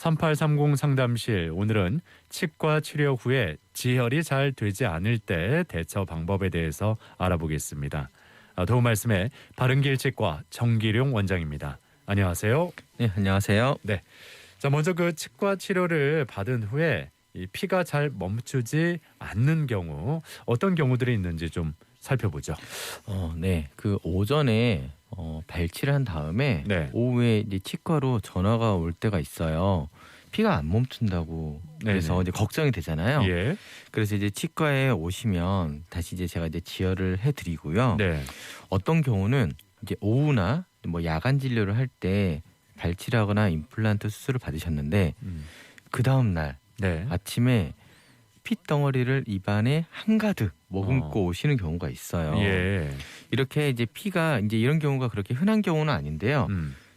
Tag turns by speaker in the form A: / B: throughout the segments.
A: 3830 상담실, 오늘은 치과 치료 후에 지혈이 잘 되지 않을 때 대처 방법에 대해서 알아보겠습니다. 도움 말씀에 바른길 치과 정기룡 원장입니다. 안녕하세요.
B: 네, 안녕하세요.
A: 네. 자, 먼저 그 치과 치료를 받은 후에 이 피가 잘 멈추지 않는 경우, 어떤 경우들이 있는지 좀 살펴보죠.
B: 네, 그 오전에 발치를 한 다음에
A: 네.
B: 오후에 이제 치과로 전화가 올 때가 있어요. 피가 안 멈춘다고. 그래서
A: 네네.
B: 이제 걱정이 되잖아요.
A: 예.
B: 그래서 이제 치과에 오시면 다시 이제 제가 이제 지혈을 해드리고요.
A: 네.
B: 어떤 경우는 이제 오후나 뭐 야간 진료를 할 때 발치를 하거나 임플란트 수술을 받으셨는데 그 다음 날
A: 네.
B: 아침에 핏덩어리를 입안에 한가득 머금고 오시는 경우가 있어요.
A: 예.
B: 이렇게 이제 피가 이제 이런 경우가 그렇게 흔한 경우는 아닌데요.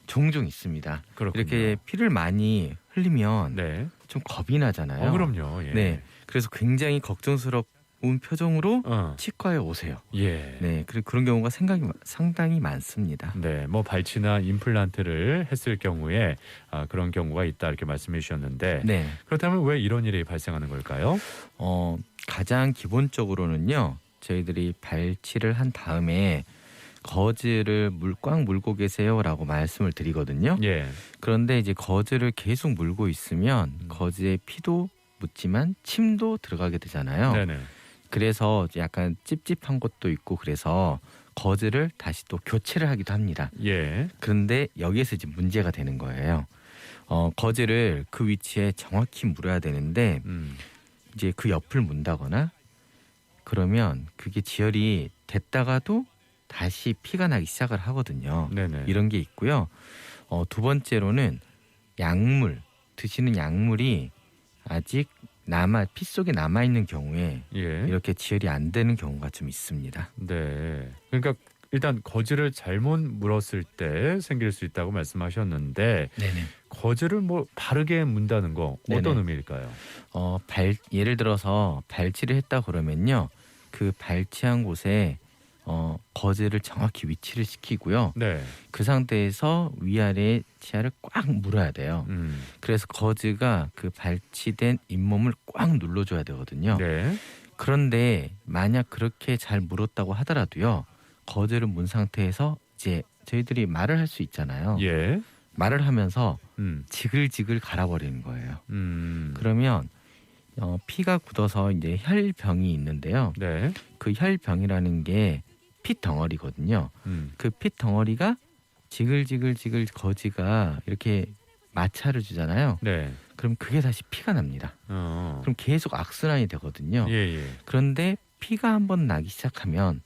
B: 종종 있습니다.
A: 그렇군요.
B: 이렇게 피를 많이 흘리면
A: 네.
B: 좀 겁이 나잖아요.
A: 그럼요. 예.
B: 네. 그래서 굉장히 걱정스러운 표정으로
A: 어.
B: 치과에 오세요.
A: 예.
B: 네. 그리고 그런 경우가 상당히 많습니다.
A: 네, 뭐 발치나 임플란트를 했을 경우에 그런 경우가 있다 이렇게 말씀해 주셨는데
B: 네.
A: 그렇다면 왜 이런 일이 발생하는 걸까요?
B: 가장 기본적으로는요. 저희들이 발치를 한 다음에 거즈를 꽉 물고 계세요라고 말씀을 드리거든요.
A: 예.
B: 그런데 이제 거즈를 계속 물고 있으면 거즈에 피도 묻지만 침도 들어가게 되잖아요.
A: 네네.
B: 그래서 약간 찝찝한 것도 있고 그래서 거즈를 다시 또 교체를 하기도 합니다.
A: 예.
B: 그런데 여기에서 이제 문제가 되는 거예요. 거즈를 그 위치에 정확히 물어야 되는데 이제 그 옆을 문다거나 그러면 그게 지혈이 됐다가도 다시 피가 나기 시작을 하거든요.
A: 네네.
B: 이런 게 있고요. 두 번째로는 드시는 약물이 아직 피 속에 남아 있는 경우에
A: 예.
B: 이렇게 지혈이 안 되는 경우가 좀 있습니다.
A: 네. 그러니까 일단 거즈를 잘못 물었을 때 생길 수 있다고 말씀하셨는데
B: 네네.
A: 거즈를 뭐 바르게 문다는 거 어떤
B: 네네.
A: 의미일까요?
B: 예를 들어서 발치를 했다 그러면요. 그 발치한 곳에 거즈를 정확히 위치를 시키고요.
A: 네.
B: 그 상태에서 위아래 치아를 꽉 물어야 돼요. 그래서 거즈가 그 발치된 잇몸을 꽉 눌러줘야 되거든요.
A: 네.
B: 그런데 만약 그렇게 잘 물었다고 하더라도요. 거즈를 문 상태에서 이제 저희들이 말을 할 수 있잖아요.
A: 예.
B: 말을 하면서
A: 음.
B: 지글지글 갈아버리는 거예요.
A: 음.
B: 그러면 피가 굳어서 이제 혈병이 있는데요.
A: 네.
B: 그 혈병이라는 게 핏덩어리거든요. 그 핏덩어리가 지글지글 거지가 이렇게 마찰을 주잖아요.
A: 네.
B: 그럼 그게 다시 피가 납니다. 그럼 계속 악순환이 되거든요.
A: 예.
B: 그런데 피가 한번 나기 시작하면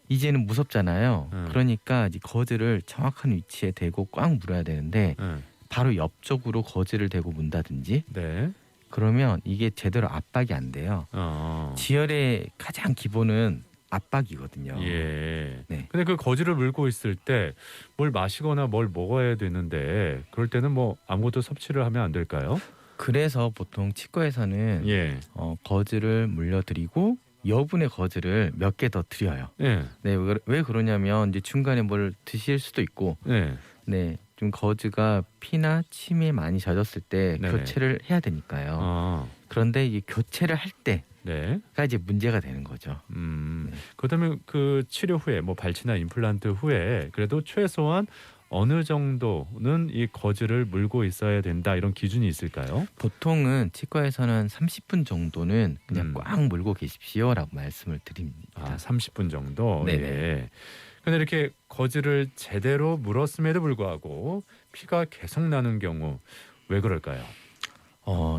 B: 이제는 무섭잖아요. 그러니까 이제 거즈를 정확한 위치에 대고 꽉 물어야 되는데 바로 옆쪽으로 거즈를 대고 문다든지
A: 네.
B: 그러면 이게 제대로 압박이 안 돼요. 지혈의 가장 기본은 압박이거든요.
A: 예.
B: 네.
A: 근데 그 거즈를 물고 있을 때 뭘 마시거나 뭘 먹어야 되는데 그럴 때는 뭐 아무것도 섭취를 하면 안 될까요?
B: 그래서 보통 치과에서는
A: 예.
B: 거즈를 물려드리고 여분의 거즈를 몇 개 더 드려요.
A: 예.
B: 네, 왜 그러냐면 이제 중간에 뭘 드실 수도 있고,
A: 예.
B: 네, 좀 거즈가 피나 침에 많이 젖었을 때
A: 네네.
B: 교체를 해야 되니까요. 그런데 이 교체를 할 때가 이제 문제가 되는 거죠. 네.
A: 그렇다면 그 치료 후에 뭐 발치나 임플란트 후에 그래도 최소한 어느 정도는 이 거즈를 물고 있어야 된다 이런 기준이 있을까요?
B: 보통은 치과에서는 30분 정도는 그냥 꽉 물고 계십시오라고 말씀을 드립니다.
A: 30분 정도.
B: 네네.
A: 예. 근데 이렇게 거즈를 제대로 물었음에도 불구하고 피가 계속 나는 경우 왜 그럴까요?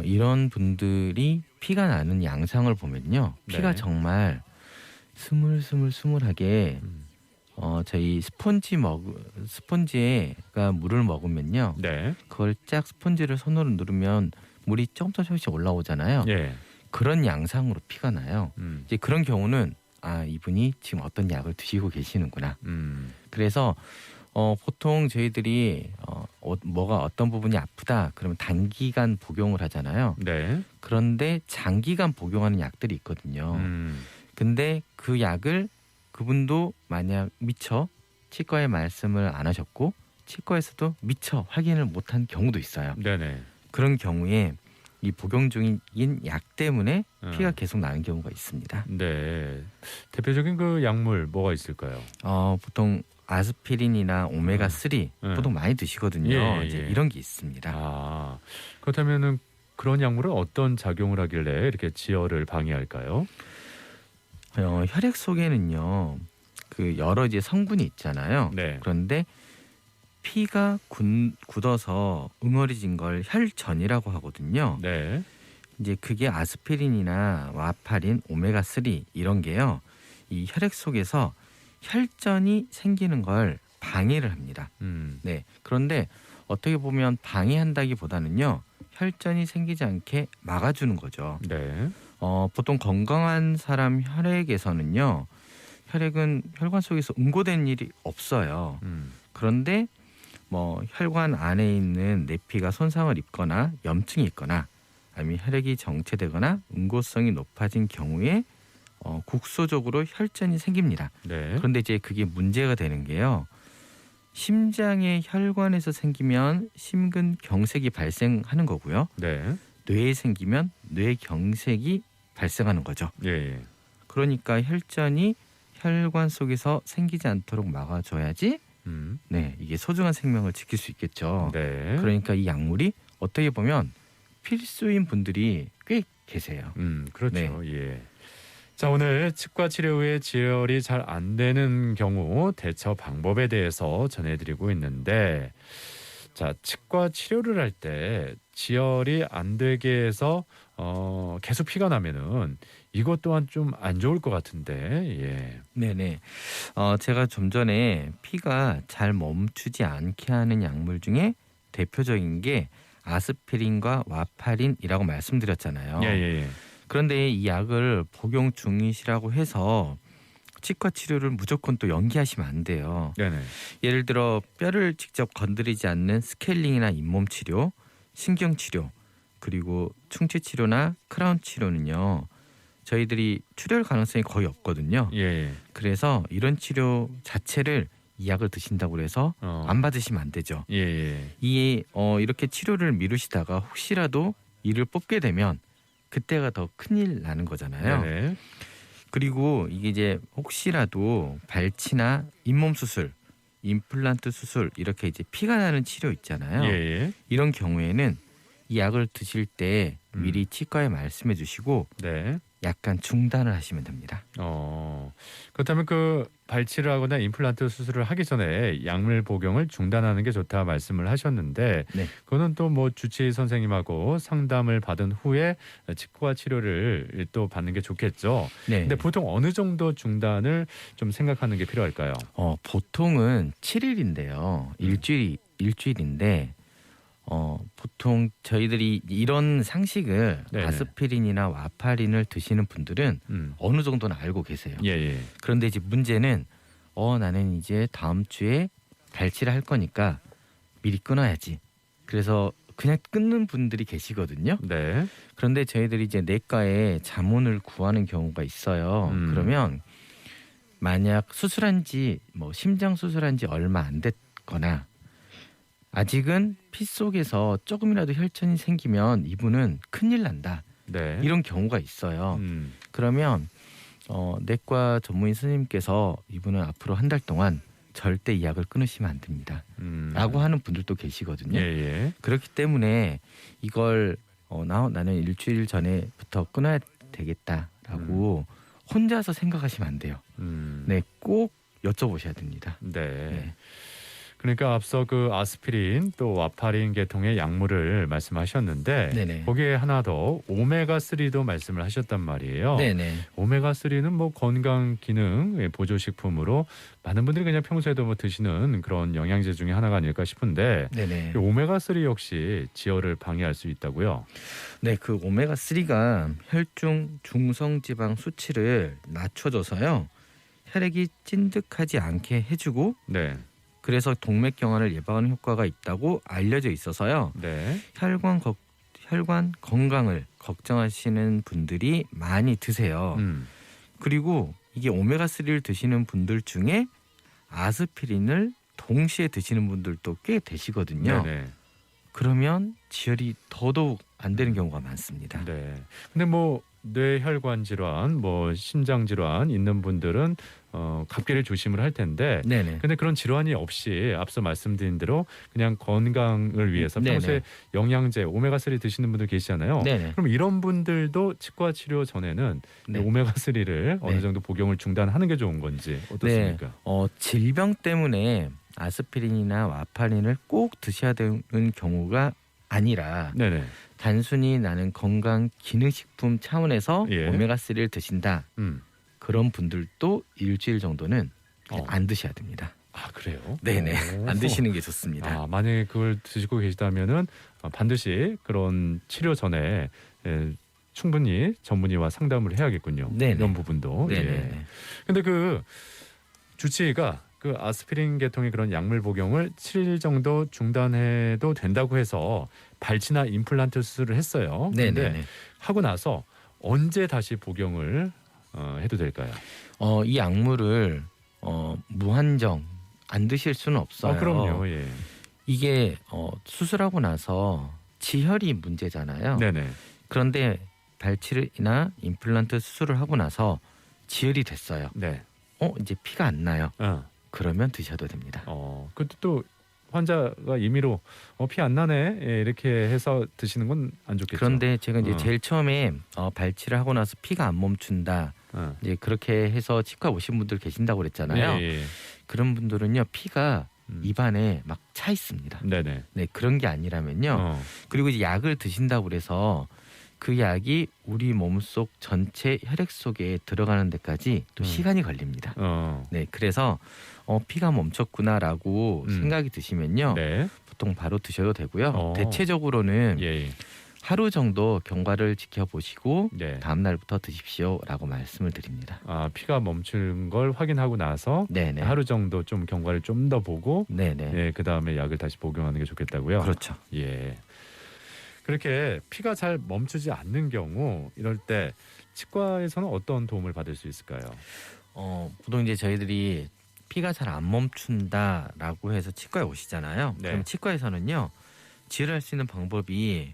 B: 이런 분들이 피가 나는 양상을 보면요. 피가
A: 네.
B: 정말 스물스물하게 저희 스펀지에가 물을 먹으면요.
A: 네.
B: 그걸 쫙 스펀지를 손으로 누르면 물이 조금씩 올라오잖아요.
A: 예.
B: 그런 양상으로 피가 나요. 이제 그런 경우는 이분이 지금 어떤 약을 드시고 계시는구나. 그래서 보통 저희들이 뭐가 어떤 부분이 아프다 그러면 단기간 복용을 하잖아요.
A: 네.
B: 그런데 장기간 복용하는 약들이 있거든요. 근데 그 약을 그분도 만약 미처 치과에 말씀을 안 하셨고 치과에서도 미처 확인을 못한 경우도 있어요.
A: 네네.
B: 그런 경우에 이 복용 중인 약 때문에 피가
A: 어.
B: 계속 나는 경우가 있습니다.
A: 네. 대표적인 그 약물 뭐가 있을까요?
B: 보통 아스피린이나 오메가 3
A: 네.
B: 보통 많이 드시거든요.
A: 예,
B: 이제
A: 예.
B: 이런 게 있습니다.
A: 아, 그렇다면은 그런 약물은 어떤 작용을 하길래 이렇게 지혈을 방해할까요?
B: 혈액 속에는요, 그 여러 이제 성분이 있잖아요.
A: 네.
B: 그런데 피가 굳어서 응어리진 걸 혈전이라고 하거든요.
A: 네.
B: 이제 그게 아스피린이나 와파린, 오메가 3 이런 게요. 이 혈액 속에서 혈전이 생기는 걸 방해를 합니다.
A: 음.
B: 네. 그런데 어떻게 보면 방해한다기보다는요. 혈전이 생기지 않게 막아주는 거죠.
A: 네.
B: 보통 건강한 사람 혈액에서는요. 혈액은 혈관 속에서 응고된 일이 없어요. 그런데 뭐 혈관 안에 있는 내피가 손상을 입거나 염증이 있거나 아니면 혈액이 정체되거나 응고성이 높아진 경우에 국소적으로 혈전이 생깁니다.
A: 네.
B: 그런데 이제 그게 문제가 되는 게요. 심장의 혈관에서 생기면 심근경색이 발생하는 거고요.
A: 네.
B: 뇌에 생기면 뇌경색이 발생하는 거죠.
A: 예, 예.
B: 그러니까 혈전이 혈관 속에서 생기지 않도록 막아줘야지 네, 이게 소중한 생명을 지킬 수 있겠죠.
A: 네.
B: 그러니까 이 약물이 어떻게 보면 필수인 분들이 꽤 계세요.
A: 그렇죠.
B: 네.
A: 예. 자, 오늘 치과 치료 후에 지혈이 잘 안 되는 경우 대처 방법에 대해서 전해드리고 있는데, 자, 치과 치료를 할 때 지혈이 안 되게 해서 계속 피가 나면은 이것 또한 좀 안 좋을 것 같은데, 예.
B: 네네. 제가 좀 전에 피가 잘 멈추지 않게 하는 약물 중에 대표적인 게 아스피린과 와파린이라고 말씀드렸잖아요.
A: 예, 예, 예.
B: 그런데 이 약을 복용 중이시라고 해서 치과 치료를 무조건 또 연기하시면 안 돼요.
A: 네네.
B: 예를 들어 뼈를 직접 건드리지 않는 스케일링이나 잇몸 치료, 신경 치료, 그리고 충치 치료나 크라운 치료는요. 저희들이 출혈 가능성이 거의 없거든요.
A: 예, 예.
B: 그래서 이런 치료 자체를 이 약을 드신다고 해서 안 받으시면 안 되죠.
A: 예, 예.
B: 이렇게 치료를 미루시다가 혹시라도 이를 뽑게 되면 그때가 더 큰일 나는 거잖아요.
A: 네네.
B: 그리고 이게 이제 혹시라도 발치나 잇몸 수술, 임플란트 수술 이렇게 이제 피가 나는 치료 있잖아요.
A: 예, 예.
B: 이런 경우에는 이 약을 드실 때 미리 치과에 말씀해 주시고
A: 네.
B: 약간 중단을 하시면 됩니다.
A: 그렇다면 그 발치를 하거나 임플란트 수술을 하기 전에 약물 복용을 중단하는 게 좋다 말씀을 하셨는데,
B: 네.
A: 그거는 또 뭐 주치의 선생님하고 상담을 받은 후에 치과 치료를 또 받는 게 좋겠죠.
B: 네.
A: 근데 보통 어느 정도 중단을 좀 생각하는 게 필요할까요?
B: 보통은 7일인데요. 일주일인데 보통 저희들이 이런 상식을
A: 네네.
B: 아스피린이나 와파린을 드시는 분들은 어느 정도는 알고 계세요.
A: 예, 예.
B: 그런데 이제 문제는 나는 이제 다음 주에 발치를 할 거니까 미리 끊어야지. 그래서 그냥 끊는 분들이 계시거든요.
A: 네.
B: 그런데 저희들이 이제 내과에 자문을 구하는 경우가 있어요. 그러면 만약 수술한 지 심장 수술한 지 얼마 안 됐거나 아직은 피 속에서 조금이라도 혈전이 생기면 이분은 큰일 난다.
A: 네.
B: 이런 경우가 있어요. 그러면 내과 전문의 선생님께서 이분은 앞으로 한 달 동안 절대 이 약을 끊으시면 안 됩니다. 라고 하는 분들도 계시거든요.
A: 예, 예.
B: 그렇기 때문에 이걸 나는 일주일 전에부터 끊어야 되겠다라고 혼자서 생각하시면 안 돼요. 네, 꼭 여쭤보셔야 됩니다.
A: 네.
B: 네.
A: 그러니까 앞서 그 아스피린 또 와파린 계통의 약물을 말씀하셨는데,
B: 네네.
A: 거기에 하나 더 오메가3도 말씀을 하셨단 말이에요.
B: 네네.
A: 오메가3는 뭐 건강 기능 보조식품으로 많은 분들이 그냥 평소에도 뭐 드시는 그런 영양제 중에 하나가 아닐까 싶은데,
B: 네네.
A: 이 오메가3 역시 지혈을 방해할 수 있다고요?
B: 네, 그 오메가 3가 혈중 중성지방 수치를 낮춰줘서요 혈액이 찐득하지 않게 해주고
A: 네.
B: 그래서 동맥경화를 예방하는 효과가 있다고 알려져 있어서요
A: 네.
B: 혈관 건강을 걱정하시는 분들이 많이 드세요. 그리고 이게 오메가 3를 드시는 분들 중에 아스피린을 동시에 드시는 분들도 꽤 되시거든요.
A: 네네.
B: 그러면 지혈이 더더욱 안 되는 경우가 많습니다.
A: 네. 근데 뭐 뇌혈관 질환, 뭐 심장 질환 있는 분들은 각별히 조심을 할 텐데.
B: 네네.
A: 근데 그런 질환이 없이 앞서 말씀드린 대로 그냥 건강을 위해서
B: 네네.
A: 평소에 영양제, 오메가3 드시는 분들 계시잖아요.
B: 네네.
A: 그럼 이런 분들도 치과 치료 전에는
B: 네.
A: 오메가3를 어느
B: 네.
A: 정도 복용을 중단하는 게 좋은 건지 어떻습니까?
B: 질병 때문에 아스피린이나 와파린을 꼭 드셔야 되는 경우가 아니라
A: 네네.
B: 단순히 나는 건강 기능식품 차원에서
A: 예.
B: 오메가3를 드신다. 그런 분들도 일주일 정도는 그냥 안 드셔야 됩니다.
A: 아, 그래요?
B: 네네. 안 드시는 게 좋습니다.
A: 만약에 그걸 드시고 계시다면은 반드시 그런 치료 전에 충분히 전문의와 상담을 해야겠군요.
B: 네네.
A: 이런 부분도.
B: 네네.
A: 예. 근데 그 주치의가 그 아스피린 계통의 그런 약물 복용을 7일 정도 중단해도 된다고 해서 발치나 임플란트 수술을 했어요.
B: 네네.
A: 근데 하고 나서 언제 다시 복용을 해도 될까요?
B: 이 약물을 무한정 안 드실 수는 없어요.
A: 그럼요. 예.
B: 이게 수술하고 나서 지혈이 문제잖아요.
A: 네네.
B: 그런데 발치나 임플란트 수술을 하고 나서 지혈이 됐어요.
A: 네.
B: 이제 피가 안 나요. 그러면 드셔도 됩니다.
A: 그것도 또 환자가 임의로 피 안 나네 이렇게 해서 드시는 건 안 좋겠죠.
B: 그런데 제가 이제 제일 처음에 발치를 하고 나서 피가 안 멈춘다. 이제 그렇게 해서 치과 오신 분들 계신다고 그랬잖아요.
A: 예.
B: 그런 분들은요 피가 입안에 막 차 있습니다.
A: 네네.
B: 네, 그런 게 아니라면요. 그리고 이제 약을 드신다고 그래서 그 약이 우리 몸속 전체 혈액 속에 들어가는 데까지 또 시간이 걸립니다. 네, 그래서 피가 멈췄구나라고 생각이 드시면요.
A: 네.
B: 보통 바로 드셔도 되고요. 대체적으로는
A: 예.
B: 하루 정도 경과를 지켜보시고
A: 네.
B: 다음 날부터 드십시오라고 말씀을 드립니다.
A: 피가 멈춘 걸 확인하고 나서
B: 네네.
A: 하루 정도 좀 경과를 좀 더 보고
B: 네네.
A: 예, 그다음에 약을 다시 복용하는 게 좋겠다고요.
B: 그렇죠.
A: 예. 그렇게 피가 잘 멈추지 않는 경우 이럴 때 치과에서는 어떤 도움을 받을 수 있을까요?
B: 보통 이제 저희들이 피가 잘 안 멈춘다라고 해서 치과에 오시잖아요.
A: 네.
B: 그럼 치과에서는요 지혈할 수 있는 방법이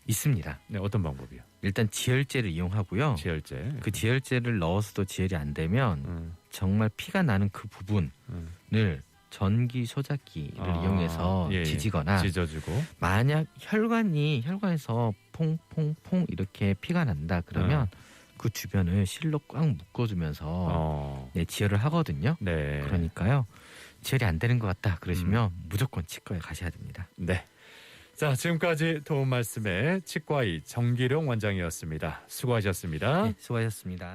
B: 있습니다.
A: 네, 어떤 방법이요?
B: 일단 지혈제를 이용하고요.
A: 지혈제.
B: 그 지혈제를 넣어서도 지혈이 안 되면 정말 피가 나는 그 부분을 전기 소작기를 이용해서
A: 예,
B: 지지거나
A: 찢어주고.
B: 만약 혈관에서 퐁퐁퐁 이렇게 피가 난다 그러면 그 주변을 실로 꽉 묶어주면서 지혈을 하거든요.
A: 네.
B: 그러니까요 지혈이 안 되는 것 같다 그러시면 무조건 치과에 가셔야 됩니다.
A: 네. 자, 지금까지 도움 말씀에 치과의 정기룡 원장이었습니다. 수고하셨습니다.
B: 네, 수고하셨습니다.